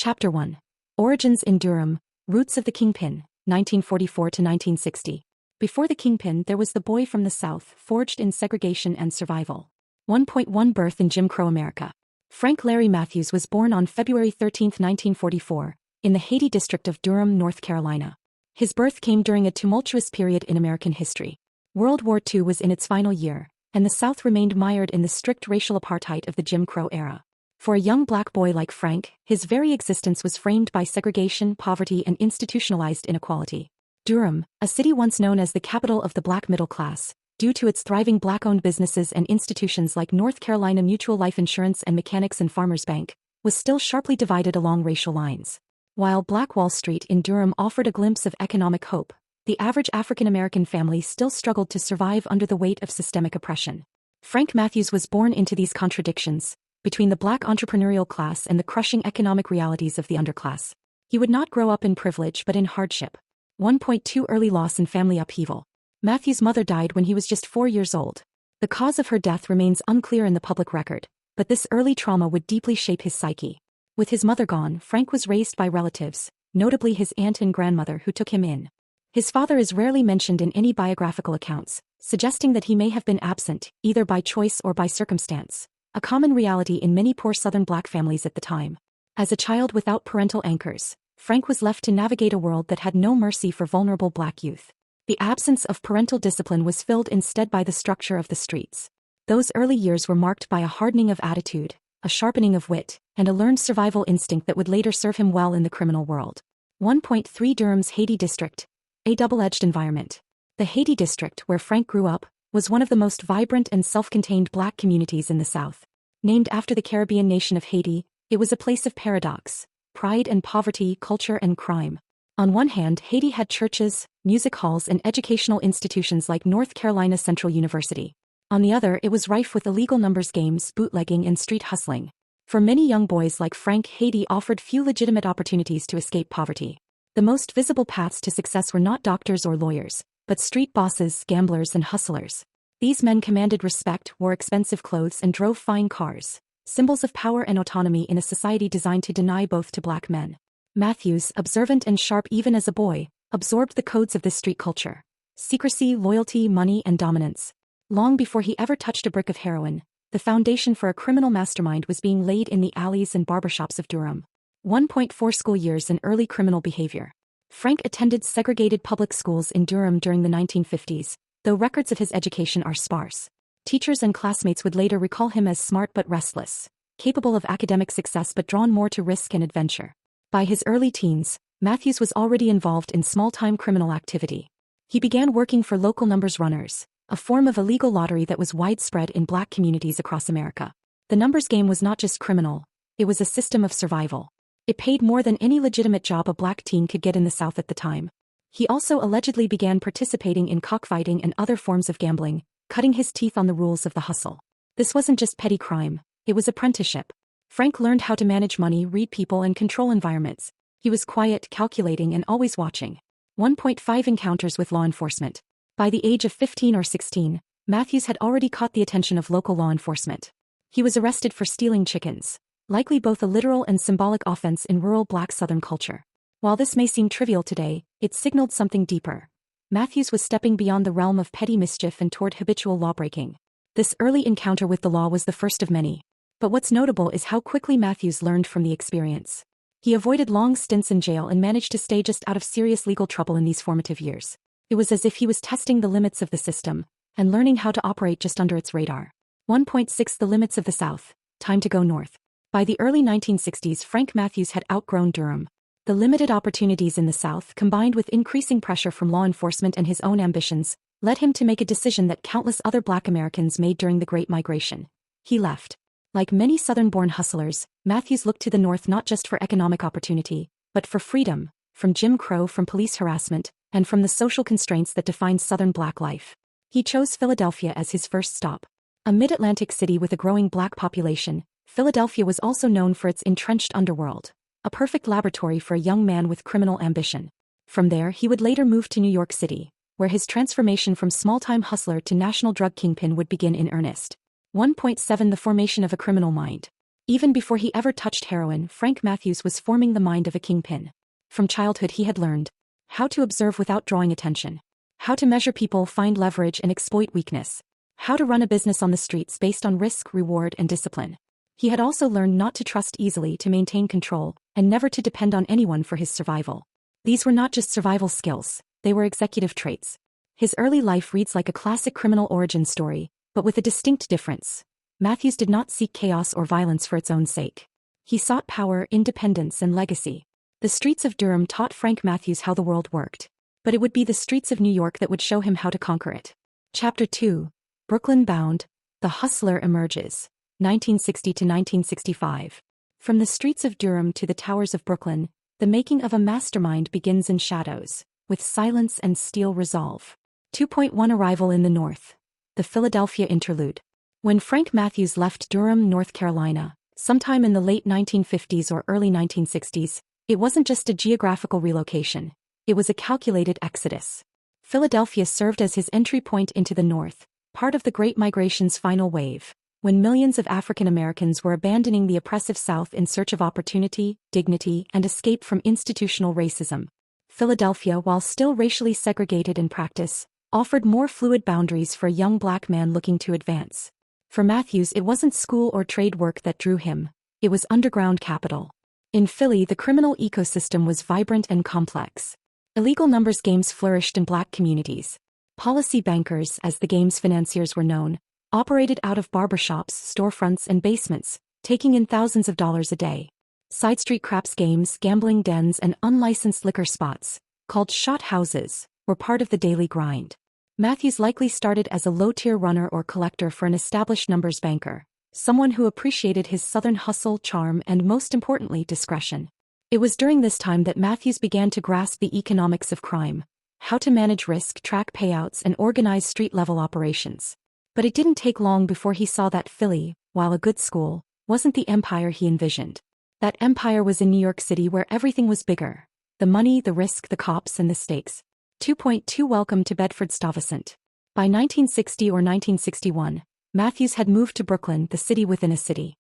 Chapter 1. Origins in Durham, Roots of the Kingpin, 1944 to 1960. Before the Kingpin there was the boy from the South, forged in segregation and survival. 1.1 Birth in Jim Crow America. Frank Larry Matthews was born on February 13, 1944, in the Hayti district of Durham, North Carolina. His birth came during a tumultuous period in American history. World War II was in its final year, and the South remained mired in the strict racial apartheid of the Jim Crow era. For a young black boy like Frank, his very existence was framed by segregation, poverty, and institutionalized inequality. Durham, a city once known as the capital of the black middle class, due to its thriving black-owned businesses and institutions like North Carolina Mutual Life Insurance and Mechanics and Farmers Bank, was still sharply divided along racial lines. While Black Wall Street in Durham offered a glimpse of economic hope, the average African-American family still struggled to survive under the weight of systemic oppression. Frank Matthews was born into these contradictions, between the black entrepreneurial class and the crushing economic realities of the underclass. He would not grow up in privilege but in hardship. 1.2 Early loss and family upheaval. Matthews' mother died when he was just 4 years old. The cause of her death remains unclear in the public record, but this early trauma would deeply shape his psyche. With his mother gone, Frank was raised by relatives, notably his aunt and grandmother who took him in. His father is rarely mentioned in any biographical accounts, suggesting that he may have been absent, either by choice or by circumstance, a common reality in many poor Southern black families at the time. As a child without parental anchors, Frank was left to navigate a world that had no mercy for vulnerable black youth. The absence of parental discipline was filled instead by the structure of the streets. Those early years were marked by a hardening of attitude, a sharpening of wit, and a learned survival instinct that would later serve him well in the criminal world. 1.3 Durham's Hayti District. A double-edged environment. The Hayti District, where Frank grew up, was one of the most vibrant and self-contained black communities in the South. Named after the Caribbean nation of Haiti, it was a place of paradox, pride and poverty, culture and crime. On one hand, Haiti had churches, music halls and educational institutions like North Carolina Central University. On the other, it was rife with illegal numbers games, bootlegging and street hustling. For many young boys like Frank, Haiti offered few legitimate opportunities to escape poverty. The most visible paths to success were not doctors or lawyers, but street bosses, gamblers and hustlers. These men commanded respect, wore expensive clothes and drove fine cars, symbols of power and autonomy in a society designed to deny both to black men. Matthews, observant and sharp even as a boy, absorbed the codes of this street culture: secrecy, loyalty, money and dominance. Long before he ever touched a brick of heroin, the foundation for a criminal mastermind was being laid in the alleys and barbershops of Durham. 1.4 School years and early criminal behavior. Frank attended segregated public schools in Durham during the 1950s, though records of his education are sparse. Teachers and classmates would later recall him as smart but restless, capable of academic success but drawn more to risk and adventure. By his early teens, Matthews was already involved in small-time criminal activity. He began working for local numbers runners, a form of illegal lottery that was widespread in black communities across America. The numbers game was not just criminal, it was a system of survival. It paid more than any legitimate job a black teen could get in the South at the time. He also allegedly began participating in cockfighting and other forms of gambling, cutting his teeth on the rules of the hustle. This wasn't just petty crime, it was apprenticeship. Frank learned how to manage money, read people and control environments. He was quiet, calculating and always watching. 1.5 Encounters with law enforcement. By the age of 15 or 16, Matthews had already caught the attention of local law enforcement. He was arrested for stealing chickens, likely both a literal and symbolic offense in rural black Southern culture. While this may seem trivial today, it signaled something deeper. Matthews was stepping beyond the realm of petty mischief and toward habitual lawbreaking. This early encounter with the law was the first of many. But what's notable is how quickly Matthews learned from the experience. He avoided long stints in jail and managed to stay just out of serious legal trouble in these formative years. It was as if he was testing the limits of the system and learning how to operate just under its radar. 1.6 The limits of the South. Time to go north. By the early 1960s, Frank Matthews had outgrown Durham. The limited opportunities in the South, combined with increasing pressure from law enforcement and his own ambitions, led him to make a decision that countless other black Americans made during the Great Migration. He left. Like many Southern-born hustlers, Matthews looked to the North not just for economic opportunity, but for freedom, from Jim Crow, from police harassment, and from the social constraints that defined Southern black life. He chose Philadelphia as his first stop. A mid-Atlantic city with a growing black population, Philadelphia was also known for its entrenched underworld, a perfect laboratory for a young man with criminal ambition. From there, he would later move to New York City, where his transformation from small-time hustler to national drug kingpin would begin in earnest. 1.7 The formation of a criminal mind. Even before he ever touched heroin, Frank Matthews was forming the mind of a kingpin. From childhood he had learned how to observe without drawing attention, how to measure people, find leverage and exploit weakness, how to run a business on the streets based on risk, reward and discipline. He had also learned not to trust easily, to maintain control, and never to depend on anyone for his survival. These were not just survival skills, they were executive traits. His early life reads like a classic criminal origin story, but with a distinct difference. Matthews did not seek chaos or violence for its own sake. He sought power, independence and legacy. The streets of Durham taught Frank Matthews how the world worked. But it would be the streets of New York that would show him how to conquer it. Chapter 2. Brooklyn Bound. The Hustler Emerges. 1960 to 1965. From the streets of Durham to the towers of Brooklyn, the making of a mastermind begins in shadows, with silence and steel resolve. 2.1 Arrival in the North. The Philadelphia Interlude. When Frank Matthews left Durham, North Carolina, sometime in the late 1950s or early 1960s, it wasn't just a geographical relocation. It was a calculated exodus. Philadelphia served as his entry point into the North, part of the Great Migration's final wave, when millions of African Americans were abandoning the oppressive South in search of opportunity, dignity, and escape from institutional racism. Philadelphia, while still racially segregated in practice, offered more fluid boundaries for a young black man looking to advance. For Matthews, it wasn't school or trade work that drew him, it was underground capital. In Philly, the criminal ecosystem was vibrant and complex. Illegal numbers games flourished in black communities. Policy bankers, as the game's financiers were known, operated out of barbershops, storefronts, and basements, taking in thousands of dollars a day. Side street craps games, gambling dens, and unlicensed liquor spots, called shot houses, were part of the daily grind. Matthews likely started as a low-tier runner or collector for an established numbers banker, someone who appreciated his southern hustle, charm, and most importantly, discretion. It was during this time that Matthews began to grasp the economics of crime, how to manage risk, track payouts, and organize street-level operations. But it didn't take long before he saw that Philly, while a good school, wasn't the empire he envisioned. That empire was in New York City, where everything was bigger. The money, the risk, the cops, and the stakes. 2.2 Welcome to Bedford-Stuyvesant. By 1960 or 1961, Matthews had moved to Brooklyn, the city within a city.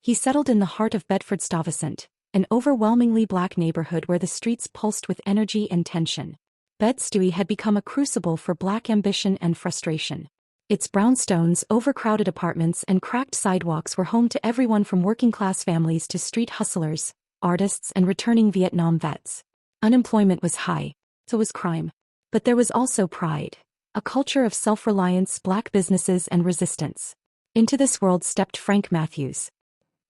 He settled in the heart of Bedford-Stuyvesant, an overwhelmingly black neighborhood where the streets pulsed with energy and tension. Bed-Stuy had become a crucible for black ambition and frustration. Its brownstones, overcrowded apartments, and cracked sidewalks were home to everyone from working-class families to street hustlers, artists, and returning Vietnam vets. Unemployment was high, so was crime. But there was also pride, a culture of self-reliance, black businesses, and resistance. Into this world stepped Frank Matthews.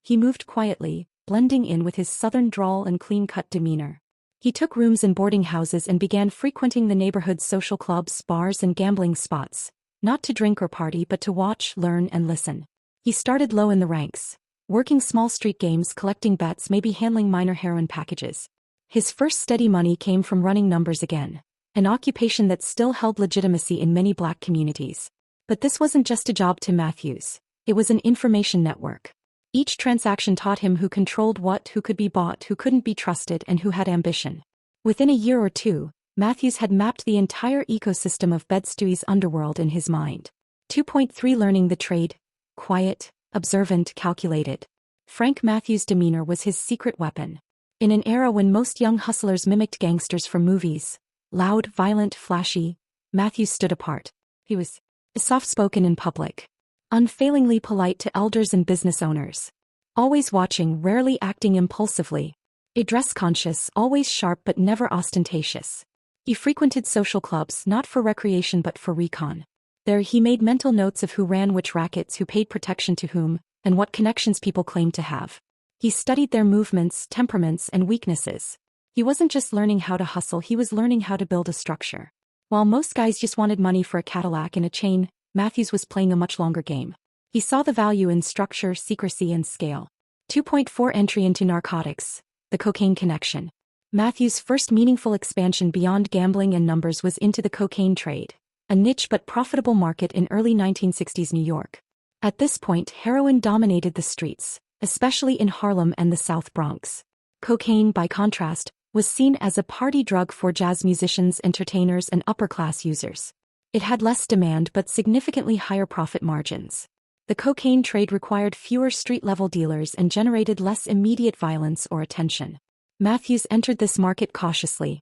He moved quietly, blending in with his southern drawl and clean-cut demeanor. He took rooms in boarding houses and began frequenting the neighborhood's social clubs, bars, and gambling spots, not to drink or party but to watch, learn, and listen. He started low in the ranks, working small street games, collecting bets, maybe handling minor heroin packages. His first steady money came from running numbers again, an occupation that still held legitimacy in many black communities. But this wasn't just a job to Matthews, it was an information network. Each transaction taught him who controlled what, who could be bought, who couldn't be trusted, and who had ambition. Within a year or two, Matthews had mapped the entire ecosystem of Bed-Stuy's underworld in his mind. 2.3 Learning the trade. Quiet, observant, calculated. Frank Matthews' demeanor was his secret weapon. In an era when most young hustlers mimicked gangsters from movies, loud, violent, flashy, Matthews stood apart. He was soft-spoken in public, unfailingly polite to elders and business owners, always watching, rarely acting impulsively, dress-conscious, always sharp but never ostentatious. He frequented social clubs not for recreation but for recon. There he made mental notes of who ran which rackets, who paid protection to whom, and what connections people claimed to have. He studied their movements, temperaments, and weaknesses. He wasn't just learning how to hustle, he was learning how to build a structure. While most guys just wanted money for a Cadillac and a chain, Matthews was playing a much longer game. He saw the value in structure, secrecy, and scale. 2.4 Entry into narcotics. The cocaine connection. Matthews' first meaningful expansion beyond gambling and numbers was into the cocaine trade, a niche but profitable market in early 1960s New York. At this point, heroin dominated the streets, especially in Harlem and the South Bronx. Cocaine, by contrast, was seen as a party drug for jazz musicians, entertainers, and upper-class users. It had less demand but significantly higher profit margins. The cocaine trade required fewer street-level dealers and generated less immediate violence or attention. Matthews entered this market cautiously.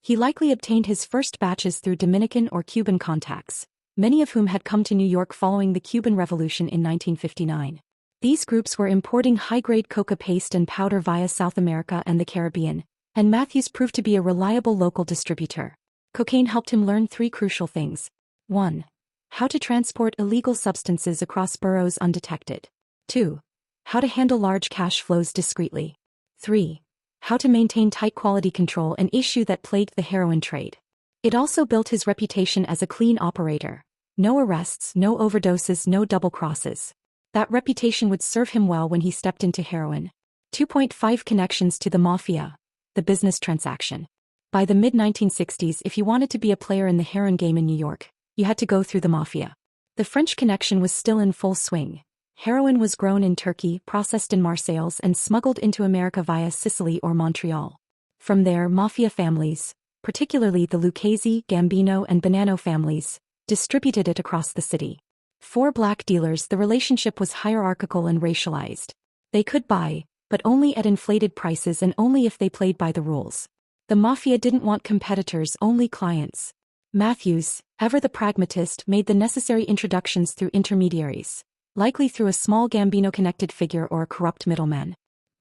He likely obtained his first batches through Dominican or Cuban contacts, many of whom had come to New York following the Cuban Revolution in 1959. These groups were importing high-grade coca paste and powder via South America and the Caribbean, and Matthews proved to be a reliable local distributor. Cocaine helped him learn three crucial things. 1. How to transport illegal substances across boroughs undetected. 2. How to handle large cash flows discreetly. 3. How to maintain tight quality control, an issue that plagued the heroin trade. It also built his reputation as a clean operator. No arrests, no overdoses, no double crosses. That reputation would serve him well when he stepped into heroin. 2.5 Connections to the Mafia. The business transaction. By the mid-1960s, if you wanted to be a player in the heroin game in New York, you had to go through the Mafia. The French connection was still in full swing. Heroin was grown in Turkey, processed in Marseilles, and smuggled into America via Sicily or Montreal. From there, Mafia families, particularly the Lucchese, Gambino, and Bonanno families, distributed it across the city. For black dealers, the relationship was hierarchical and racialized. They could buy, but only at inflated prices and only if they played by the rules. The Mafia didn't want competitors, only clients. Matthews, ever the pragmatist, made the necessary introductions through intermediaries, likely through a small Gambino-connected figure or a corrupt middleman.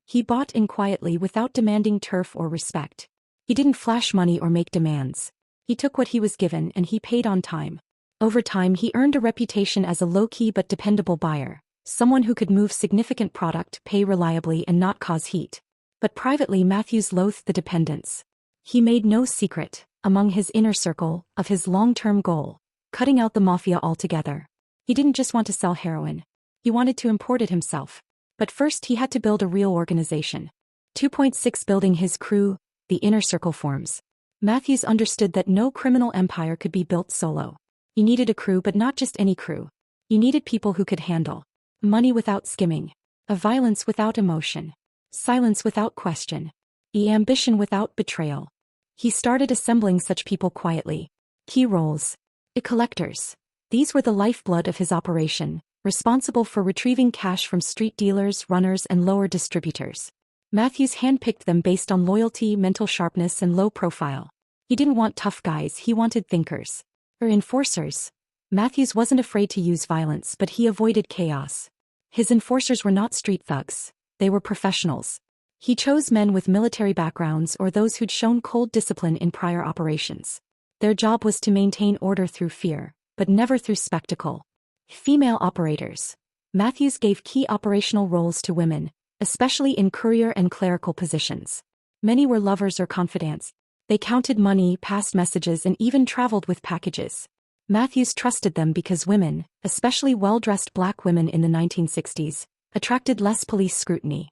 He bought in quietly without demanding turf or respect. He didn't flash money or make demands. He took what he was given and he paid on time. Over time, he earned a reputation as a low-key but dependable buyer, someone who could move significant product, pay reliably, and not cause heat. But privately, Matthews loathed the dependence. He made no secret, among his inner circle, of his long-term goal, cutting out the Mafia altogether. He didn't just want to sell heroin. He wanted to import it himself. But first he had to build a real organization. 2.6 Building his crew, the inner circle forms. Matthews understood that no criminal empire could be built solo. You needed a crew, but not just any crew. You needed people who could handle money without skimming, a violence without emotion, silence without question, ambition without betrayal. He started assembling such people quietly. Key roles. Collectors. These were the lifeblood of his operation, responsible for retrieving cash from street dealers, runners, and lower distributors. Matthews handpicked them based on loyalty, mental sharpness, and low profile. He didn't want tough guys, he wanted thinkers. Enforcers. Matthews wasn't afraid to use violence, but he avoided chaos. His enforcers were not street thugs. They were professionals. He chose men with military backgrounds or those who'd shown cold discipline in prior operations. Their job was to maintain order through fear, but never through spectacle. Female operators. Matthews gave key operational roles to women, especially in courier and clerical positions. Many were lovers or confidants. They counted money, passed messages, and even traveled with packages. Matthews trusted them because women, especially well-dressed black women in the 1960s, attracted less police scrutiny.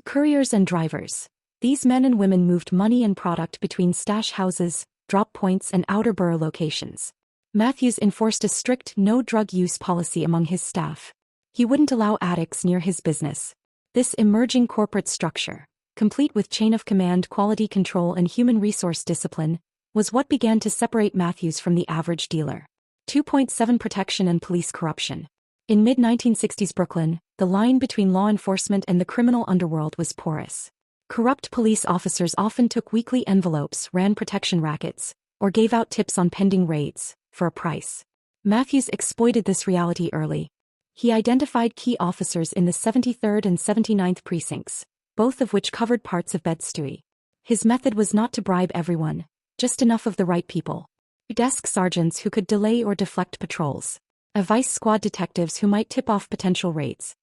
Couriers and drivers. These men and women moved money and product between stash houses, drop points, and outer borough locations. Matthews enforced a strict no-drug use policy among his staff. He wouldn't allow addicts near his business. This emerging corporate structure, complete with chain of command, quality control, and human resource discipline, was what began to separate Matthews from the average dealer. 2.7 Protection and police corruption. In mid-1960s Brooklyn, the line between law enforcement and the criminal underworld was porous. Corrupt police officers often took weekly envelopes, ran protection rackets, or gave out tips on pending raids, for a price. Matthews exploited this reality early. He identified key officers in the 73rd and 79th precincts, both of which covered parts of Bed-Stuy. His method was not to bribe everyone, just enough of the right people. Desk sergeants who could delay or deflect patrols. Vice squad detectives who might tip off potential raids.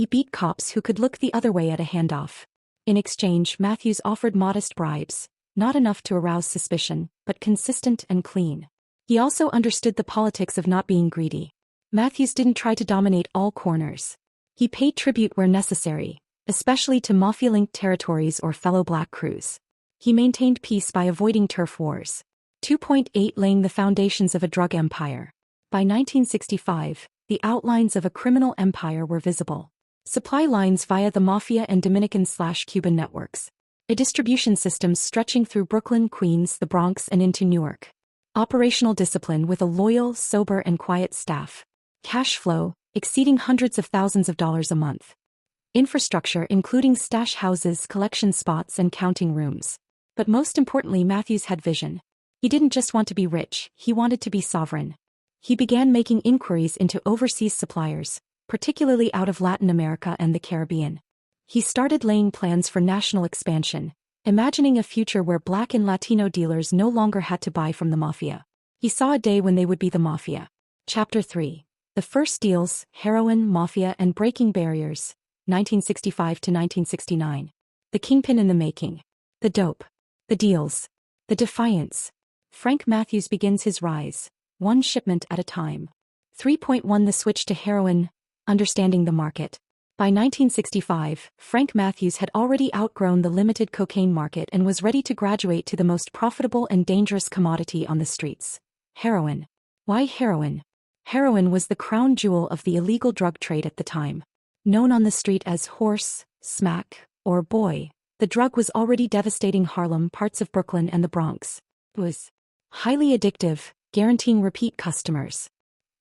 Beat cops who could look the other way at a handoff. In exchange, Matthews offered modest bribes, not enough to arouse suspicion, but consistent and clean. He also understood the politics of not being greedy. Matthews didn't try to dominate all corners. He paid tribute where necessary, especially to Mafia-linked territories or fellow black crews. He maintained peace by avoiding turf wars. 2.8 Laying the foundations of a drug empire. By 1965, the outlines of a criminal empire were visible. Supply lines via the Mafia and Dominican/Cuban networks. A distribution system stretching through Brooklyn, Queens, the Bronx, and into Newark. Operational discipline with a loyal, sober, and quiet staff. Cash flow, exceeding hundreds of thousands of dollars a month. Infrastructure including stash houses, collection spots, and counting rooms. But most importantly, Matthews had vision. He didn't just want to be rich, he wanted to be sovereign. He began making inquiries into overseas suppliers, particularly out of Latin America and the Caribbean. He started laying plans for national expansion, imagining a future where Black and Latino dealers no longer had to buy from the Mafia. He saw a day when they would be the Mafia. Chapter 3. The First Deals, Heroin, Mafia, and Breaking Barriers, 1965 to 1969. The Kingpin in the Making. The Dope. The Deals. The Defiance. Frank Matthews begins his rise, one shipment at a time. 3.1 The switch to heroin, understanding the market. By 1965, Frank Matthews had already outgrown the limited cocaine market and was ready to graduate to the most profitable and dangerous commodity on the streets. Heroin. Why heroin? Heroin was the crown jewel of the illegal drug trade at the time. Known on the street as horse, smack, or boy, the drug was already devastating Harlem, parts of Brooklyn, and the Bronx. It was highly addictive, guaranteeing repeat customers.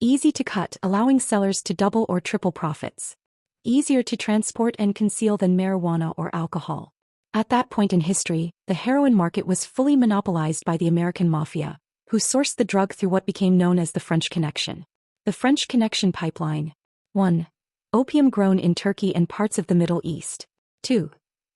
Easy to cut, allowing sellers to double or triple profits. Easier to transport and conceal than marijuana or alcohol. At that point in history, the heroin market was fully monopolized by the American Mafia, who sourced the drug through what became known as the French Connection. The French Connection pipeline. 1. Opium grown in Turkey and parts of the Middle East. 2.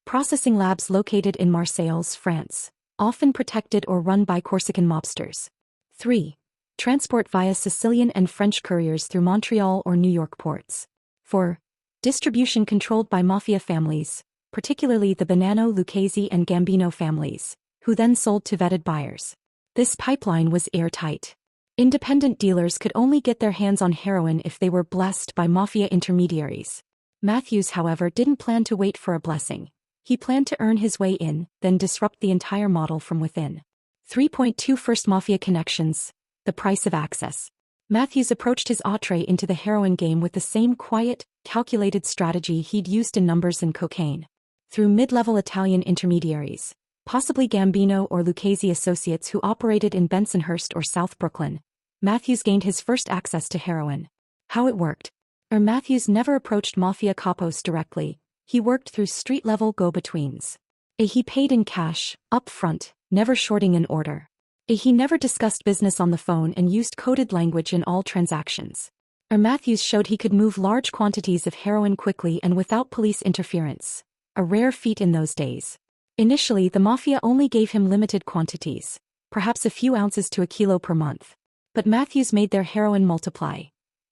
Processing labs located in Marseilles, France, often protected or run by Corsican mobsters. 3. Transport via Sicilian and French couriers through Montreal or New York ports. 4. Distribution controlled by Mafia families, particularly the Bonanno, Lucchese, and Gambino families, who then sold to vetted buyers. This pipeline was airtight. Independent dealers could only get their hands on heroin if they were blessed by Mafia intermediaries. Matthews, however, didn't plan to wait for a blessing. He planned to earn his way in, then disrupt the entire model from within. 3.2 First Mafia connections. The price of access. Matthews approached his entree into the heroin game with the same quiet, calculated strategy he'd used in numbers and cocaine. Through mid-level Italian intermediaries, possibly Gambino or Lucchese associates who operated in Bensonhurst or South Brooklyn, Matthews gained his first access to heroin. How it worked. Matthews never approached Mafia capos directly, he worked through street-level go-betweens. He paid in cash, up front, never shorting an order. He never discussed business on the phone and used coded language in all transactions. Matthews showed he could move large quantities of heroin quickly and without police interference, a rare feat in those days. Initially, the Mafia only gave him limited quantities, perhaps a few ounces to a kilo per month. But Matthews made their heroin multiply.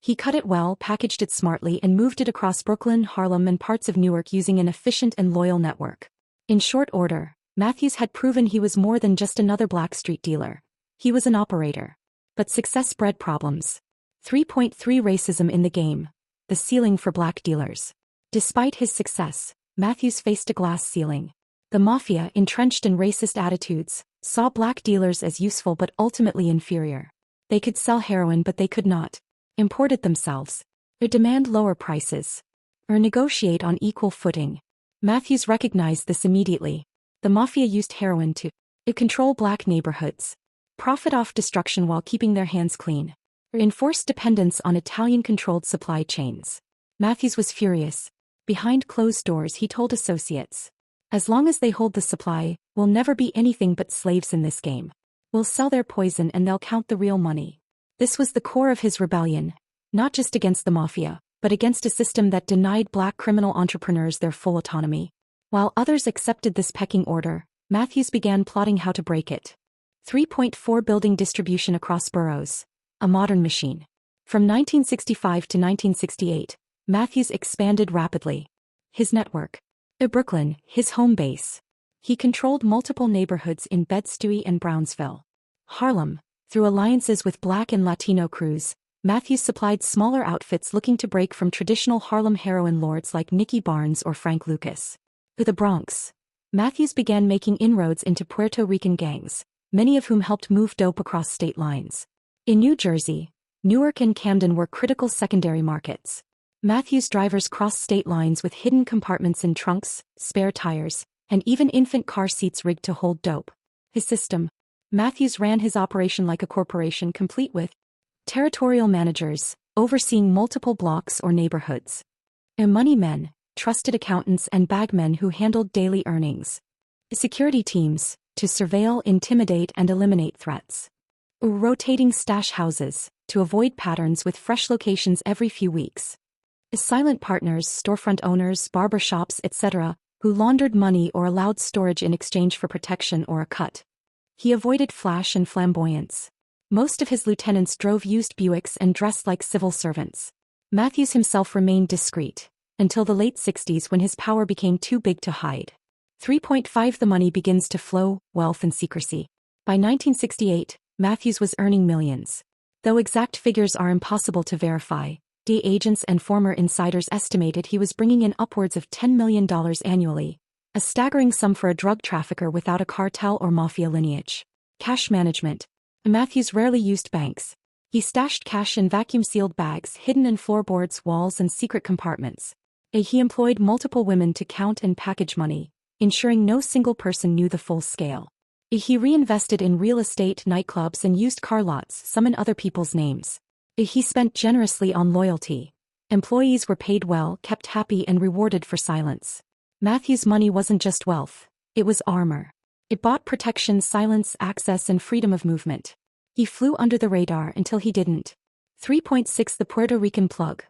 He cut it well, packaged it smartly, and moved it across Brooklyn, Harlem, and parts of Newark using an efficient and loyal network. In short order, Matthews had proven he was more than just another black street dealer. He was an operator. But success bred problems. 3.3 Racism in the game. The ceiling for black dealers. Despite his success, Matthews faced a glass ceiling. The Mafia, entrenched in racist attitudes, saw black dealers as useful but ultimately inferior. They could sell heroin but they could not import it themselves, or demand lower prices, or negotiate on equal footing. Matthews recognized this immediately. The Mafia used heroin to control black neighborhoods, profit off destruction while keeping their hands clean, or enforce dependence on Italian-controlled supply chains. Matthews was furious. Behind closed doors he told associates, "As long as they hold the supply, we'll never be anything but slaves in this game. We'll sell their poison and they'll count the real money." This was the core of his rebellion, not just against the Mafia, but against a system that denied black criminal entrepreneurs their full autonomy. While others accepted this pecking order, Matthews began plotting how to break it. 3.4 Building distribution across boroughs. A modern machine. From 1965 to 1968, Matthews expanded rapidly. His network. Brooklyn, his home base. He controlled multiple neighborhoods in Bed-Stuy and Brownsville. Harlem. Through alliances with black and Latino crews, Matthews supplied smaller outfits looking to break from traditional Harlem heroin lords like Nicky Barnes or Frank Lucas. The Bronx. Matthews began making inroads into Puerto Rican gangs, many of whom helped move dope across state lines. In New Jersey, Newark and Camden were critical secondary markets. Matthews' drivers crossed state lines with hidden compartments in trunks, spare tires, and even infant car seats rigged to hold dope. His system. Matthews ran his operation like a corporation, complete with territorial managers, overseeing multiple blocks or neighborhoods. Money men, trusted accountants and bagmen who handled daily earnings. Security teams, to surveil, intimidate and eliminate threats. Rotating stash houses, to avoid patterns with fresh locations every few weeks. Silent partners, storefront owners, barber shops, etc., who laundered money or allowed storage in exchange for protection or a cut. He avoided flash and flamboyance. Most of his lieutenants drove used Buicks and dressed like civil servants. Matthews himself remained discreet, until the late 60s when his power became too big to hide. 3.5 The money begins to flow, wealth and secrecy. By 1968, Matthews was earning millions. Though exact figures are impossible to verify, DEA agents and former insiders estimated he was bringing in upwards of $10 million annually, a staggering sum for a drug trafficker without a cartel or mafia lineage. Cash management. Matthews rarely used banks. He stashed cash in vacuum-sealed bags hidden in floorboards, walls and secret compartments. He employed multiple women to count and package money, ensuring no single person knew the full scale. He reinvested in real estate, nightclubs and used car lots, some in other people's names. He spent generously on loyalty. Employees were paid well, kept happy and rewarded for silence. Matthews' money wasn't just wealth, it was armor. It bought protection, silence, access and freedom of movement. He flew under the radar until he didn't. 3.6 The Puerto Rican plug.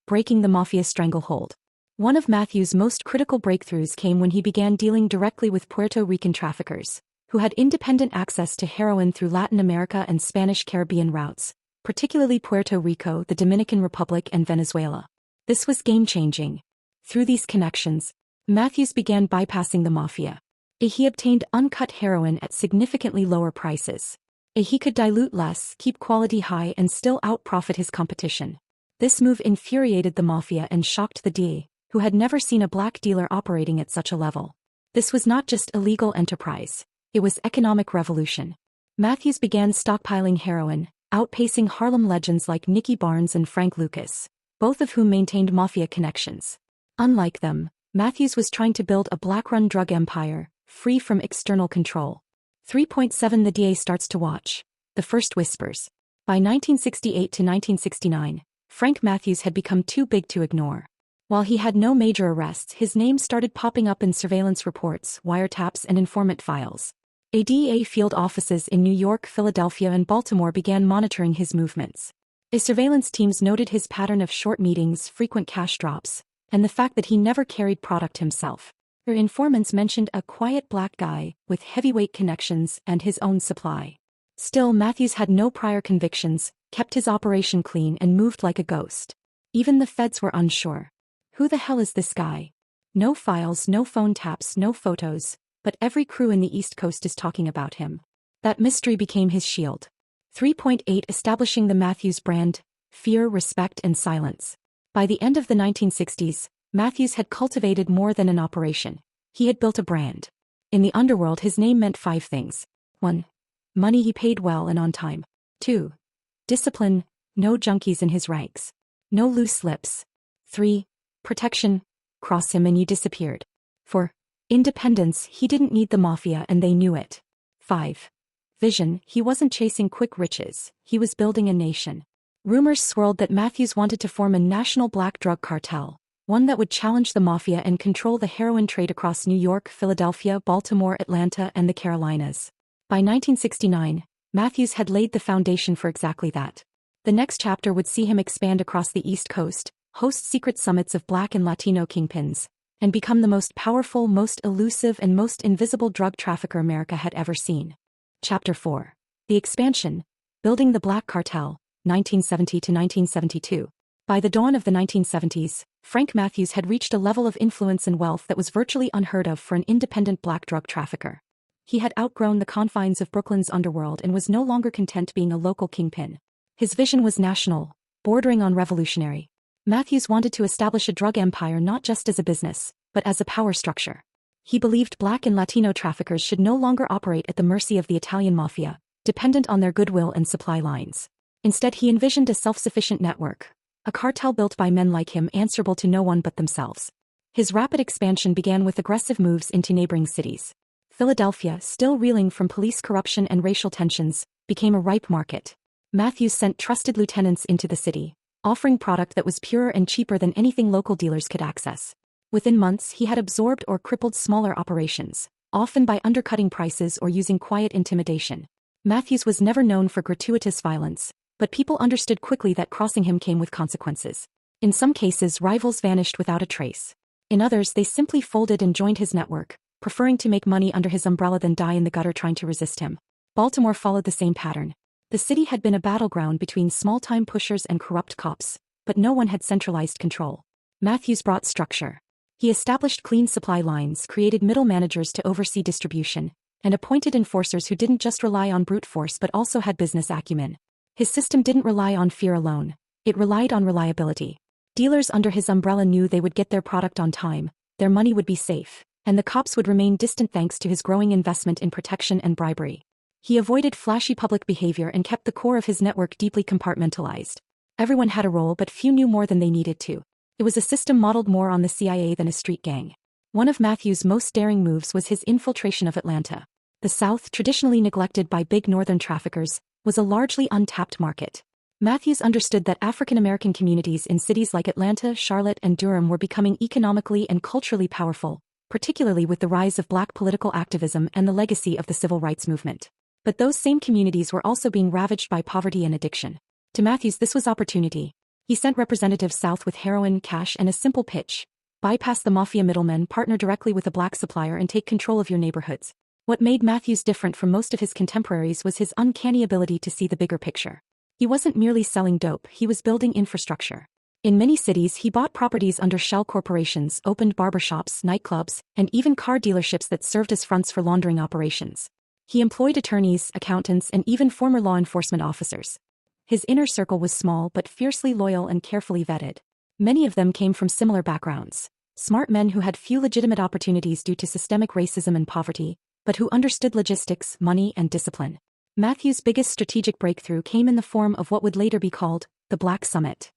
Breaking the Mafia stranglehold. One of Matthews' most critical breakthroughs came when he began dealing directly with Puerto Rican traffickers, who had independent access to heroin through Latin America and Spanish Caribbean routes, particularly Puerto Rico, the Dominican Republic and Venezuela. This was game-changing. Through these connections, Matthews began bypassing the Mafia. He obtained uncut heroin at significantly lower prices. He could dilute less, keep quality high and still out-profit his competition. This move infuriated the Mafia and shocked the DEA, who had never seen a black dealer operating at such a level. This was not just illegal enterprise, it was economic revolution. Matthews began stockpiling heroin, outpacing Harlem legends like Nicky Barnes and Frank Lucas, both of whom maintained Mafia connections. Unlike them, Matthews was trying to build a black-run drug empire, free from external control. 3.7 The DEA starts to watch. The first whispers. By 1968 to 1969, Frank Matthews had become too big to ignore. While he had no major arrests, his name started popping up in surveillance reports, wiretaps and informant files. DEA field offices in New York, Philadelphia and Baltimore began monitoring his movements. Surveillance teams noted his pattern of short meetings, frequent cash drops, and the fact that he never carried product himself. Their informants mentioned a quiet black guy with heavyweight connections and his own supply. Still, Matthews had no prior convictions, kept his operation clean and moved like a ghost. Even the feds were unsure. Who the hell is this guy? No files, no phone taps, no photos, but every crew in the East Coast is talking about him. That mystery became his shield. 3.8 Establishing the Matthews brand, fear, respect and silence. By the end of the 1960s, Matthews had cultivated more than an operation. He had built a brand. In the underworld his name meant 5 things. 1. Money, he paid well and on time. 2. Discipline, no junkies in his ranks. No loose lips. 3. Protection, cross him and you disappeared. 4. Independence, he didn't need the Mafia and they knew it. 5. Vision, he wasn't chasing quick riches, he was building a nation. Rumors swirled that Matthews wanted to form a national black drug cartel, one that would challenge the Mafia and control the heroin trade across New York, Philadelphia, Baltimore, Atlanta, and the Carolinas. By 1969, Matthews had laid the foundation for exactly that. The next chapter would see him expand across the East Coast, host secret summits of black and Latino kingpins, and become the most powerful, most elusive, and most invisible drug trafficker America had ever seen. Chapter 4. The Expansion, Building the Black Cartel, 1970 to 1972. By the dawn of the 1970s, Frank Matthews had reached a level of influence and wealth that was virtually unheard of for an independent black drug trafficker. He had outgrown the confines of Brooklyn's underworld and was no longer content being a local kingpin. His vision was national, bordering on revolutionary. Matthews wanted to establish a drug empire not just as a business, but as a power structure. He believed black and Latino traffickers should no longer operate at the mercy of the Italian Mafia, dependent on their goodwill and supply lines. Instead, he envisioned a self-sufficient network, a cartel built by men like him answerable to no one but themselves. His rapid expansion began with aggressive moves into neighboring cities. Philadelphia, still reeling from police corruption and racial tensions, became a ripe market. Matthews sent trusted lieutenants into the city, offering product that was purer and cheaper than anything local dealers could access. Within months, he had absorbed or crippled smaller operations, often by undercutting prices or using quiet intimidation. Matthews was never known for gratuitous violence, but people understood quickly that crossing him came with consequences. In some cases, rivals vanished without a trace. In others, they simply folded and joined his network, preferring to make money under his umbrella than die in the gutter trying to resist him. Baltimore followed the same pattern. The city had been a battleground between small-time pushers and corrupt cops, but no one had centralized control. Matthews brought structure. He established clean supply lines, created middle managers to oversee distribution, and appointed enforcers who didn't just rely on brute force but also had business acumen. His system didn't rely on fear alone. It relied on reliability. Dealers under his umbrella knew they would get their product on time, their money would be safe, and the cops would remain distant thanks to his growing investment in protection and bribery. He avoided flashy public behavior and kept the core of his network deeply compartmentalized. Everyone had a role but few knew more than they needed to. It was a system modeled more on the CIA than a street gang. One of Matthews' most daring moves was his infiltration of Atlanta. The South, traditionally neglected by big northern traffickers, was a largely untapped market. Matthews understood that African American communities in cities like Atlanta, Charlotte, and Durham were becoming economically and culturally powerful, particularly with the rise of Black political activism and the legacy of the civil rights movement. But those same communities were also being ravaged by poverty and addiction. To Matthews, this was opportunity. He sent representatives south with heroin, cash, and a simple pitch: bypass the Mafia middlemen, partner directly with a Black supplier, and take control of your neighborhoods. What made Matthews different from most of his contemporaries was his uncanny ability to see the bigger picture. He wasn't merely selling dope, he was building infrastructure. In many cities, he bought properties under shell corporations, opened barbershops, nightclubs, and even car dealerships that served as fronts for laundering operations. He employed attorneys, accountants, and even former law enforcement officers. His inner circle was small but fiercely loyal and carefully vetted. Many of them came from similar backgrounds. Smart men who had few legitimate opportunities due to systemic racism and poverty, but who understood logistics, money, and discipline. Matthews' biggest strategic breakthrough came in the form of what would later be called the Black Summit.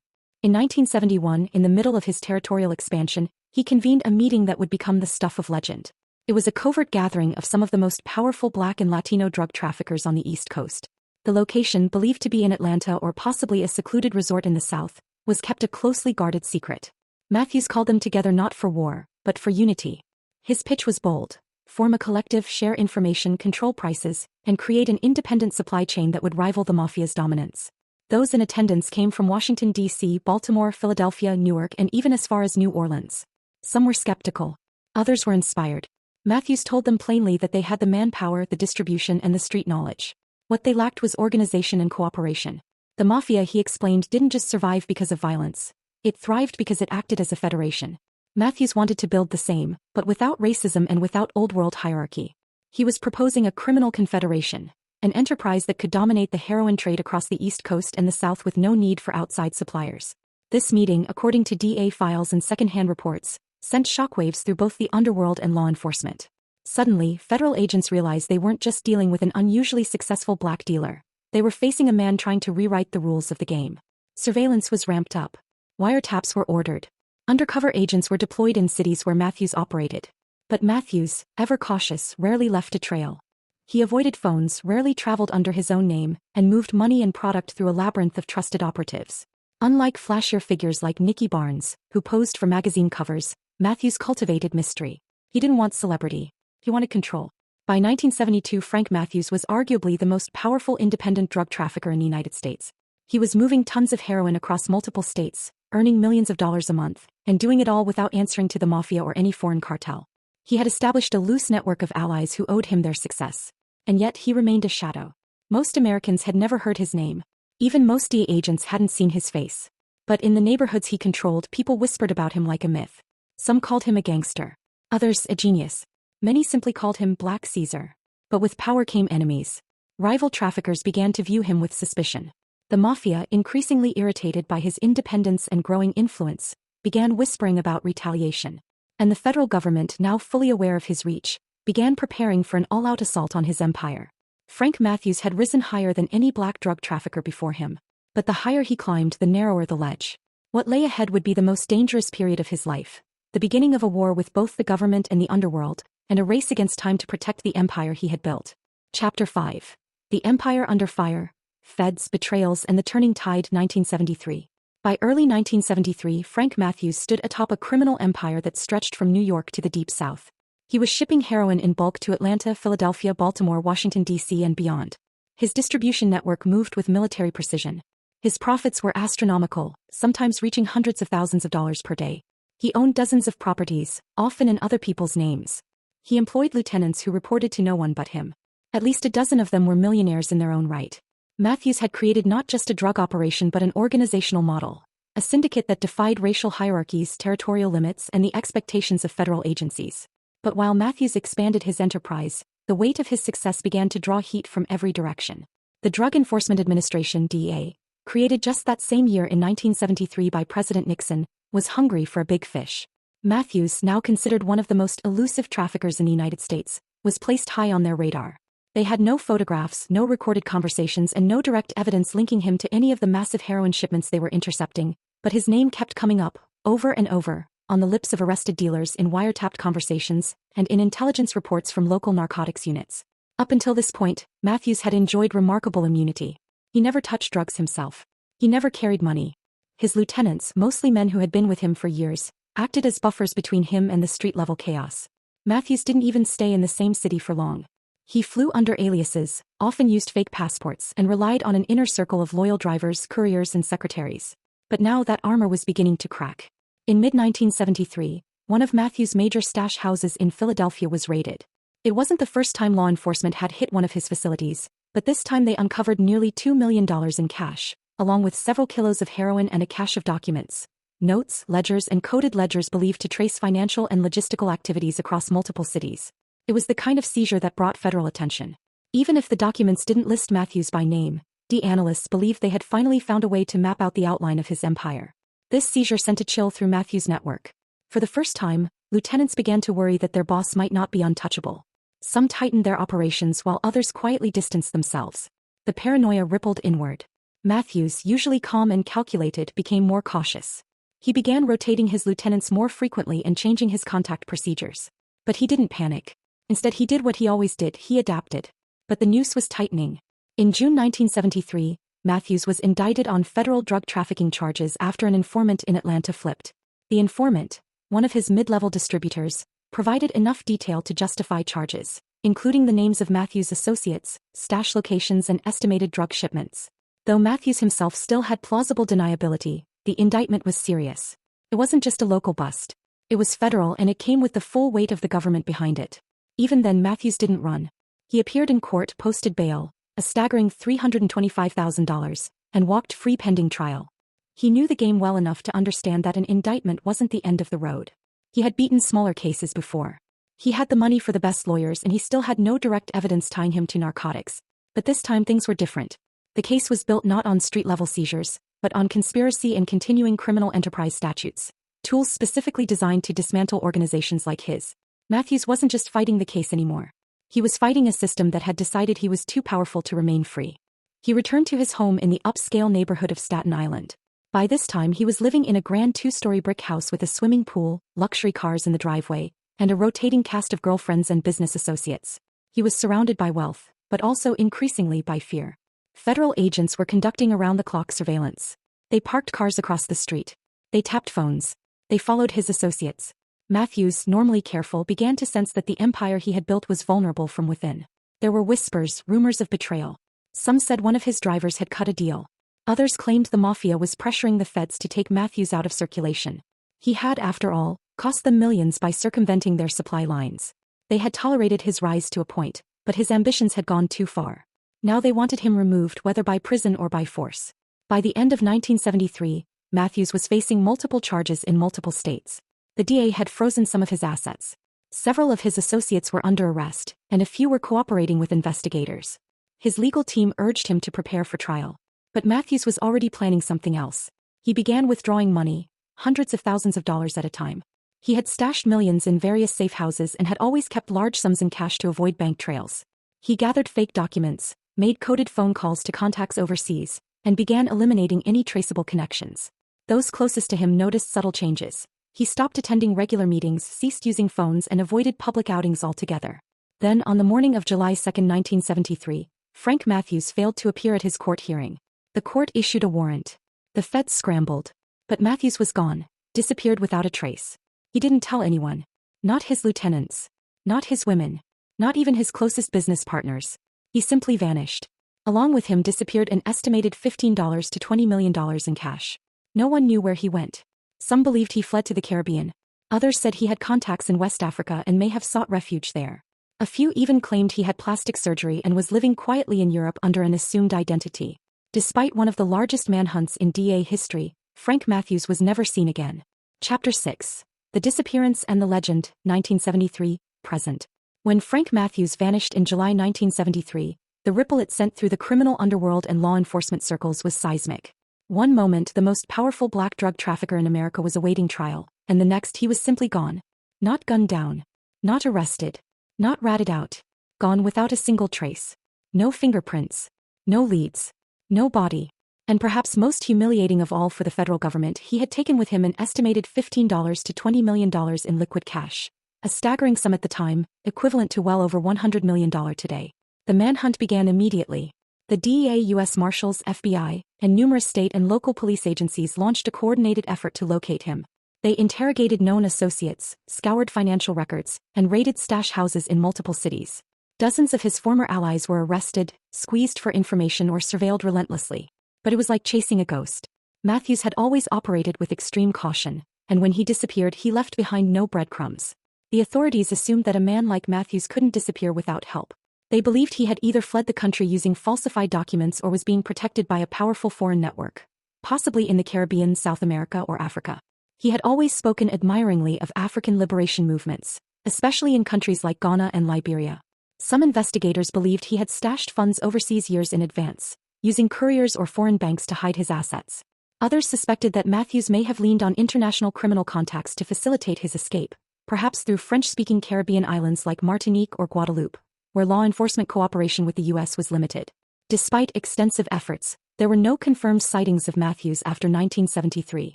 In 1971, in the middle of his territorial expansion, he convened a meeting that would become the stuff of legend. It was a covert gathering of some of the most powerful Black and Latino drug traffickers on the East Coast. The location, believed to be in Atlanta or possibly a secluded resort in the South, was kept a closely guarded secret. Matthews called them together not for war, but for unity. His pitch was bold: form a collective, share information, control prices, and create an independent supply chain that would rival the Mafia's dominance. Those in attendance came from Washington, D.C., Baltimore, Philadelphia, Newark, and even as far as New Orleans. Some were skeptical. Others were inspired. Matthews told them plainly that they had the manpower, the distribution, and the street knowledge. What they lacked was organization and cooperation. The Mafia, he explained, didn't just survive because of violence. It thrived because it acted as a federation. Matthews wanted to build the same, but without racism and without old-world hierarchy. He was proposing a criminal confederation, an enterprise that could dominate the heroin trade across the East Coast and the South with no need for outside suppliers. This meeting, according to DA files and secondhand reports, sent shockwaves through both the underworld and law enforcement. Suddenly, federal agents realized they weren't just dealing with an unusually successful Black dealer. They were facing a man trying to rewrite the rules of the game. Surveillance was ramped up. Wiretaps were ordered. Undercover agents were deployed in cities where Matthews operated. But Matthews, ever cautious, rarely left a trail. He avoided phones, rarely traveled under his own name, and moved money and product through a labyrinth of trusted operatives. Unlike flashier figures like Nicky Barnes, who posed for magazine covers, Matthews cultivated mystery. He didn't want celebrity. He wanted control. By 1972, Frank Matthews was arguably the most powerful independent drug trafficker in the United States. He was moving tons of heroin across multiple states, earning millions of dollars a month, and doing it all without answering to the Mafia or any foreign cartel. He had established a loose network of allies who owed him their success. And yet he remained a shadow. Most Americans had never heard his name. Even most DEA agents hadn't seen his face. But in the neighborhoods he controlled, people whispered about him like a myth. Some called him a gangster. Others, a genius. Many simply called him Black Caesar. But with power came enemies. Rival traffickers began to view him with suspicion. The Mafia, increasingly irritated by his independence and growing influence, began whispering about retaliation. And the federal government, now fully aware of his reach, began preparing for an all-out assault on his empire. Frank Matthews had risen higher than any Black drug trafficker before him. But the higher he climbed, the narrower the ledge. What lay ahead would be the most dangerous period of his life. The beginning of a war with both the government and the underworld, and a race against time to protect the empire he had built. Chapter 5. The Empire Under Fire, Feds, Betrayals, and the Turning Tide, 1973. By early 1973, Frank Matthews stood atop a criminal empire that stretched from New York to the Deep South. He was shipping heroin in bulk to Atlanta, Philadelphia, Baltimore, Washington, D.C., and beyond. His distribution network moved with military precision. His profits were astronomical, sometimes reaching hundreds of thousands of dollars per day. He owned dozens of properties, often in other people's names. He employed lieutenants who reported to no one but him. At least a dozen of them were millionaires in their own right. Matthews had created not just a drug operation but an organizational model, a syndicate that defied racial hierarchies, territorial limits, and the expectations of federal agencies. But while Matthews expanded his enterprise, the weight of his success began to draw heat from every direction. The Drug Enforcement Administration (DEA), created just that same year in 1973 by President Nixon, was hungry for a big fish. Matthews, now considered one of the most elusive traffickers in the United States, was placed high on their radar. They had no photographs, no recorded conversations, and no direct evidence linking him to any of the massive heroin shipments they were intercepting, but his name kept coming up, over and over, on the lips of arrested dealers in wiretapped conversations and in intelligence reports from local narcotics units. Up until this point, Matthews had enjoyed remarkable immunity. He never touched drugs himself. He never carried money. His lieutenants, mostly men who had been with him for years, acted as buffers between him and the street-level chaos. Matthews didn't even stay in the same city for long. He flew under aliases, often used fake passports, and relied on an inner circle of loyal drivers, couriers, and secretaries. But now that armor was beginning to crack. In mid-1973, one of Matthews' major stash houses in Philadelphia was raided. It wasn't the first time law enforcement had hit one of his facilities, but this time they uncovered nearly $2 million in cash, along with several kilos of heroin and a cache of documents, notes, ledgers, and coded ledgers believed to trace financial and logistical activities across multiple cities. It was the kind of seizure that brought federal attention. Even if the documents didn't list Matthews by name, DEA analysts believed they had finally found a way to map out the outline of his empire. This seizure sent a chill through Matthews' network. For the first time, lieutenants began to worry that their boss might not be untouchable. Some tightened their operations while others quietly distanced themselves. The paranoia rippled inward. Matthews, usually calm and calculated, became more cautious. He began rotating his lieutenants more frequently and changing his contact procedures. But he didn't panic. Instead, he did what he always did: he adapted. But the noose was tightening. In June 1973, Matthews was indicted on federal drug trafficking charges after an informant in Atlanta flipped. The informant, one of his mid-level distributors, provided enough detail to justify charges, including the names of Matthews' associates, stash locations, and estimated drug shipments. Though Matthews himself still had plausible deniability, the indictment was serious. It wasn't just a local bust. It was federal, and it came with the full weight of the government behind it. Even then, Matthews didn't run. He appeared in court, posted bail, a staggering $325,000, and walked free pending trial. He knew the game well enough to understand that an indictment wasn't the end of the road. He had beaten smaller cases before. He had the money for the best lawyers, and he still had no direct evidence tying him to narcotics. But this time things were different. The case was built not on street-level seizures, but on conspiracy and continuing criminal enterprise statutes, tools specifically designed to dismantle organizations like his. Matthews wasn't just fighting the case anymore. He was fighting a system that had decided he was too powerful to remain free. He returned to his home in the upscale neighborhood of Staten Island. By this time, he was living in a grand 2-story brick house with a swimming pool, luxury cars in the driveway, and a rotating cast of girlfriends and business associates. He was surrounded by wealth, but also increasingly by fear. Federal agents were conducting around-the-clock surveillance. They parked cars across the street. They tapped phones. They followed his associates. Matthews, normally careful, began to sense that the empire he had built was vulnerable from within. There were whispers, rumors of betrayal. Some said one of his drivers had cut a deal. Others claimed the Mafia was pressuring the feds to take Matthews out of circulation. He had, after all, cost them millions by circumventing their supply lines. They had tolerated his rise to a point, but his ambitions had gone too far. Now they wanted him removed, whether by prison or by force. By the end of 1973, Matthews was facing multiple charges in multiple states. The DA had frozen some of his assets. Several of his associates were under arrest, and a few were cooperating with investigators. His legal team urged him to prepare for trial. But Matthews was already planning something else. He began withdrawing money, hundreds of thousands of dollars at a time. He had stashed millions in various safe houses and had always kept large sums in cash to avoid bank trails. He gathered fake documents, made coded phone calls to contacts overseas, and began eliminating any traceable connections. Those closest to him noticed subtle changes. He stopped attending regular meetings, ceased using phones, and avoided public outings altogether. Then, on the morning of July 2, 1973, Frank Matthews failed to appear at his court hearing. The court issued a warrant. The feds scrambled. But Matthews was gone, disappeared without a trace. He didn't tell anyone. Not his lieutenants. Not his women. Not even his closest business partners. He simply vanished. Along with him disappeared an estimated $15 to $20 million in cash. No one knew where he went. Some believed he fled to the Caribbean. Others said he had contacts in West Africa and may have sought refuge there. A few even claimed he had plastic surgery and was living quietly in Europe under an assumed identity. Despite one of the largest manhunts in DA history, Frank Matthews was never seen again. Chapter 6. The Disappearance and the Legend, 1973, present. When Frank Matthews vanished in July 1973, the ripple it sent through the criminal underworld and law enforcement circles was seismic. One moment the most powerful black drug trafficker in America was awaiting trial, and the next he was simply gone. Not gunned down. Not arrested. Not ratted out. Gone without a single trace. No fingerprints. No leads. No body. And perhaps most humiliating of all for the federal government, he had taken with him an estimated $15 to $20 million in liquid cash. A staggering sum at the time, equivalent to well over $100 million today. The manhunt began immediately. The DEA, U.S. Marshals, FBI, and numerous state and local police agencies launched a coordinated effort to locate him. They interrogated known associates, scoured financial records, and raided stash houses in multiple cities. Dozens of his former allies were arrested, squeezed for information, or surveilled relentlessly. But it was like chasing a ghost. Matthews had always operated with extreme caution, and when he disappeared he left behind no breadcrumbs. The authorities assumed that a man like Matthews couldn't disappear without help. They believed he had either fled the country using falsified documents or was being protected by a powerful foreign network, possibly in the Caribbean, South America, or Africa. He had always spoken admiringly of African liberation movements, especially in countries like Ghana and Liberia. Some investigators believed he had stashed funds overseas years in advance, using couriers or foreign banks to hide his assets. Others suspected that Matthews may have leaned on international criminal contacts to facilitate his escape, perhaps through French-speaking Caribbean islands like Martinique or Guadeloupe, where law enforcement cooperation with the U.S. was limited. Despite extensive efforts, there were no confirmed sightings of Matthews after 1973.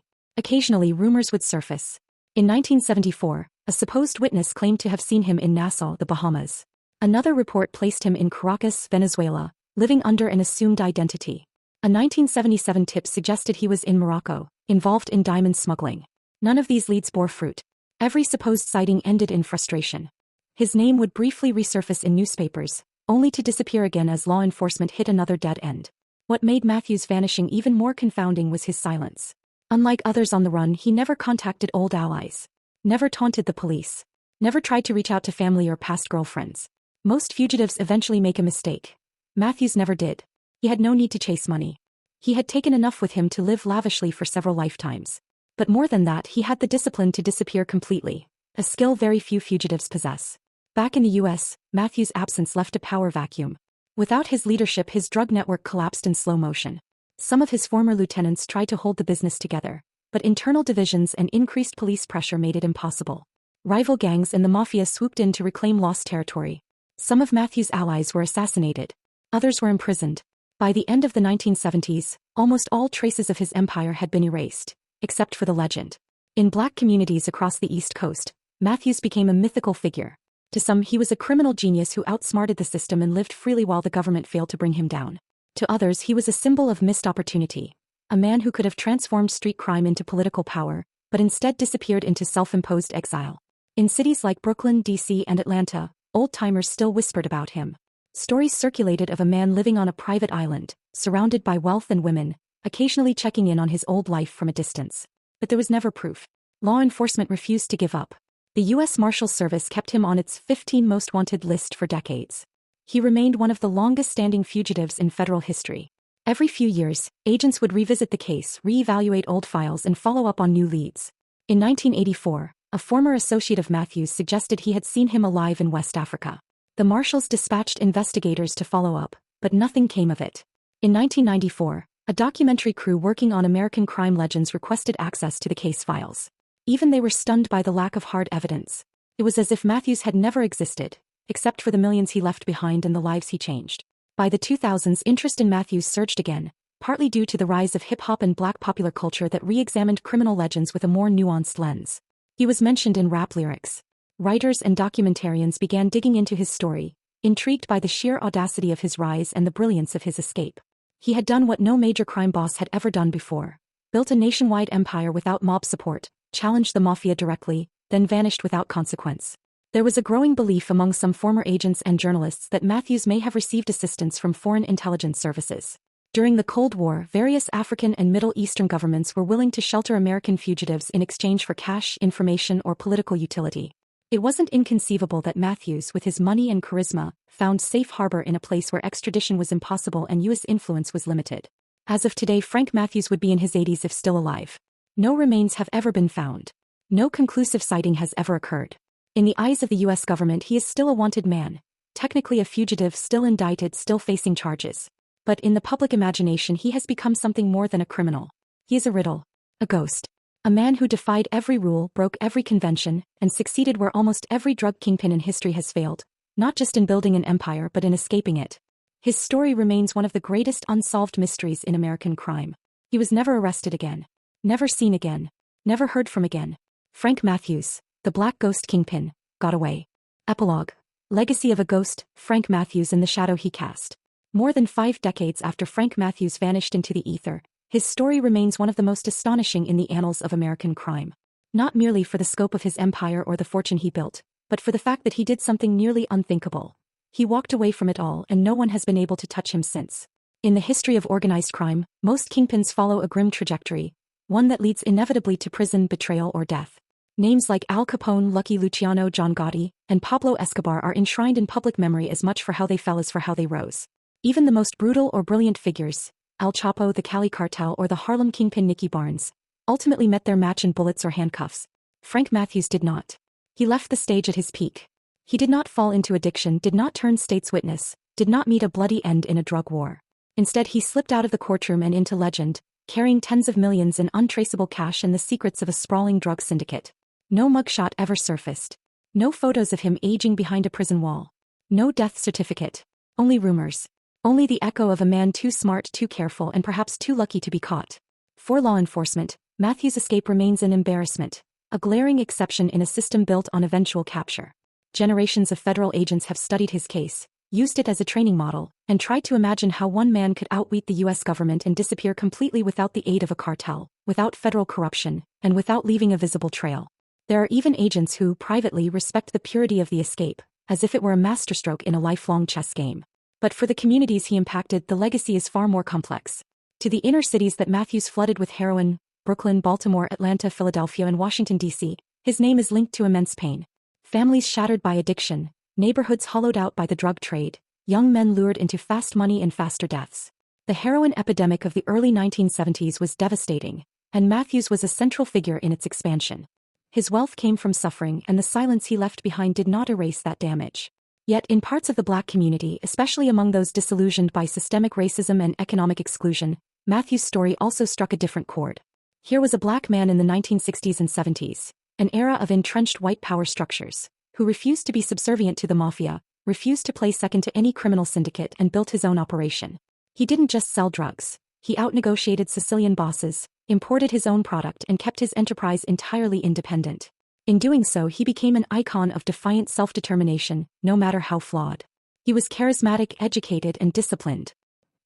Occasionally rumors would surface. In 1974, a supposed witness claimed to have seen him in Nassau, the Bahamas. Another report placed him in Caracas, Venezuela, living under an assumed identity. A 1977 tip suggested he was in Morocco, involved in diamond smuggling. None of these leads bore fruit. Every supposed sighting ended in frustration. His name would briefly resurface in newspapers, only to disappear again as law enforcement hit another dead end. What made Matthews' vanishing even more confounding was his silence. Unlike others on the run, he never contacted old allies. Never taunted the police. Never tried to reach out to family or past girlfriends. Most fugitives eventually make a mistake. Matthews never did. He had no need to chase money. He had taken enough with him to live lavishly for several lifetimes. But more than that, he had the discipline to disappear completely, a skill very few fugitives possess. Back in the U.S., Matthews' absence left a power vacuum. Without his leadership, his drug network collapsed in slow motion. Some of his former lieutenants tried to hold the business together, but internal divisions and increased police pressure made it impossible. Rival gangs and the Mafia swooped in to reclaim lost territory. Some of Matthews' allies were assassinated. Others were imprisoned. By the end of the 1970s, almost all traces of his empire had been erased, except for the legend. In black communities across the East Coast, Matthews became a mythical figure. To some, he was a criminal genius who outsmarted the system and lived freely while the government failed to bring him down. To others, he was a symbol of missed opportunity. A man who could have transformed street crime into political power, but instead disappeared into self-imposed exile. In cities like Brooklyn, D.C., and Atlanta, old-timers still whispered about him. Stories circulated of a man living on a private island, surrounded by wealth and women, occasionally checking in on his old life from a distance. But there was never proof. Law enforcement refused to give up. The U.S. Marshals Service kept him on its 15 most wanted list for decades. He remained one of the longest-standing fugitives in federal history. Every few years, agents would revisit the case, re-evaluate old files, and follow up on new leads. In 1984, a former associate of Matthews suggested he had seen him alive in West Africa. The Marshals dispatched investigators to follow up, but nothing came of it. In 1994, a documentary crew working on American crime legends requested access to the case files. Even they were stunned by the lack of hard evidence. It was as if Matthews had never existed, except for the millions he left behind and the lives he changed. By the 2000s, interest in Matthews surged again, partly due to the rise of hip-hop and black popular culture that re-examined criminal legends with a more nuanced lens. He was mentioned in rap lyrics. Writers and documentarians began digging into his story, intrigued by the sheer audacity of his rise and the brilliance of his escape. He had done what no major crime boss had ever done before. built a nationwide empire without mob support, challenged the Mafia directly, then vanished without consequence. There was a growing belief among some former agents and journalists that Matthews may have received assistance from foreign intelligence services. During the Cold War, various African and Middle Eastern governments were willing to shelter American fugitives in exchange for cash, information, or political utility. It wasn't inconceivable that Matthews, with his money and charisma, found safe harbor in a place where extradition was impossible and U.S. influence was limited. As of today, Frank Matthews would be in his 80s if still alive. No remains have ever been found. No conclusive sighting has ever occurred. In the eyes of the U.S. government, he is still a wanted man, technically a fugitive, still indicted, still facing charges. But in the public imagination, he has become something more than a criminal. He is a riddle. A ghost. A man who defied every rule, broke every convention, and succeeded where almost every drug kingpin in history has failed, not just in building an empire but in escaping it. His story remains one of the greatest unsolved mysteries in American crime. He was never arrested again. Never seen again. Never heard from again. Frank Matthews, the Black Ghost Kingpin, got away. Epilogue. Legacy of a ghost, Frank Matthews and the shadow he cast. More than 5 decades after Frank Matthews vanished into the ether, his story remains one of the most astonishing in the annals of American crime. Not merely for the scope of his empire or the fortune he built, but for the fact that he did something nearly unthinkable. He walked away from it all and no one has been able to touch him since. In the history of organized crime, most kingpins follow a grim trajectory, one that leads inevitably to prison, betrayal, or death. Names like Al Capone, Lucky Luciano, John Gotti, and Pablo Escobar are enshrined in public memory as much for how they fell as for how they rose. Even the most brutal or brilliant figures, Al Chapo, the Cali Cartel, or the Harlem Kingpin Nicky Barnes, ultimately met their match in bullets or handcuffs. Frank Matthews did not. He left the stage at his peak. He did not fall into addiction, did not turn state's witness, did not meet a bloody end in a drug war. Instead, he slipped out of the courtroom and into legend, carrying tens of millions in untraceable cash and the secrets of a sprawling drug syndicate. No mugshot ever surfaced. No photos of him aging behind a prison wall. No death certificate. Only rumors. Only the echo of a man too smart, too careful, and perhaps too lucky to be caught. For law enforcement, Matthews' escape remains an embarrassment, a glaring exception in a system built on eventual capture. Generations of federal agents have studied his case, used it as a training model, and tried to imagine how one man could outwit the U.S. government and disappear completely without the aid of a cartel, without federal corruption, and without leaving a visible trail. There are even agents who, privately, respect the purity of the escape, as if it were a masterstroke in a lifelong chess game. But for the communities he impacted, the legacy is far more complex. To the inner cities that Matthews flooded with heroin, Brooklyn, Baltimore, Atlanta, Philadelphia, and Washington, D.C., his name is linked to immense pain. Families shattered by addiction, neighborhoods hollowed out by the drug trade, young men lured into fast money and faster deaths. The heroin epidemic of the early 1970s was devastating, and Matthews was a central figure in its expansion. His wealth came from suffering, and the silence he left behind did not erase that damage. Yet in parts of the Black community, especially among those disillusioned by systemic racism and economic exclusion, Matthews' story also struck a different chord. Here was a Black man in the 1960s and 70s, an era of entrenched white power structures, who refused to be subservient to the Mafia, refused to play second to any criminal syndicate, and built his own operation. He didn't just sell drugs. He outnegotiated Sicilian bosses, imported his own product, and kept his enterprise entirely independent. In doing so, he became an icon of defiant self-determination, no matter how flawed. He was charismatic, educated, and disciplined.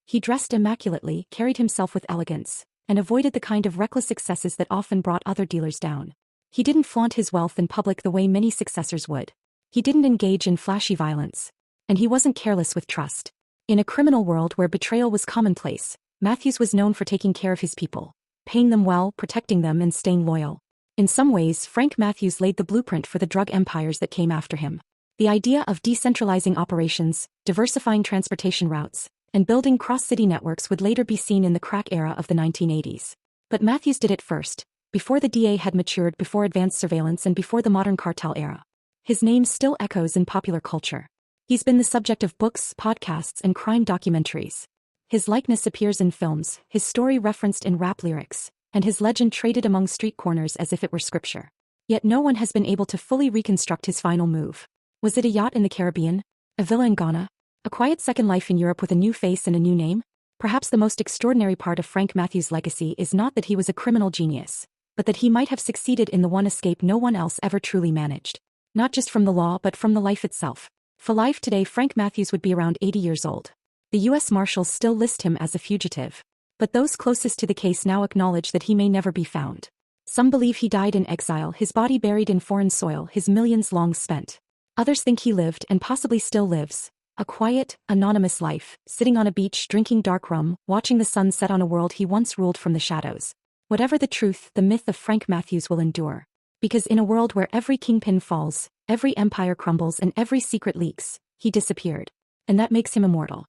He dressed immaculately, carried himself with elegance, and avoided the kind of reckless excesses that often brought other dealers down. He didn't flaunt his wealth in public the way many successors would. He didn't engage in flashy violence. And he wasn't careless with trust. In a criminal world where betrayal was commonplace, Matthews was known for taking care of his people, paying them well, protecting them, and staying loyal. In some ways, Frank Matthews laid the blueprint for the drug empires that came after him. The idea of decentralizing operations, diversifying transportation routes, and building cross-city networks would later be seen in the crack era of the 1980s. But Matthews did it first, before the DA had matured, before advanced surveillance, and before the modern cartel era. His name still echoes in popular culture. He's been the subject of books, podcasts, and crime documentaries. His likeness appears in films, his story referenced in rap lyrics, and his legend traded among street corners as if it were scripture. Yet no one has been able to fully reconstruct his final move. Was it a yacht in the Caribbean? A villa in Ghana? A quiet second life in Europe with a new face and a new name? Perhaps the most extraordinary part of Frank Matthews' legacy is not that he was a criminal genius, but that he might have succeeded in the one escape no one else ever truly managed. Not just from the law but from the life itself. For life today, Frank Matthews would be around 80 years old. The U.S. Marshals still list him as a fugitive. But those closest to the case now acknowledge that he may never be found. Some believe he died in exile, his body buried in foreign soil, his millions long spent. Others think he lived and possibly still lives. A quiet, anonymous life, sitting on a beach drinking dark rum, watching the sun set on a world he once ruled from the shadows. Whatever the truth, the myth of Frank Matthews will endure. Because in a world where every kingpin falls, every empire crumbles and every secret leaks, he disappeared. And that makes him immortal.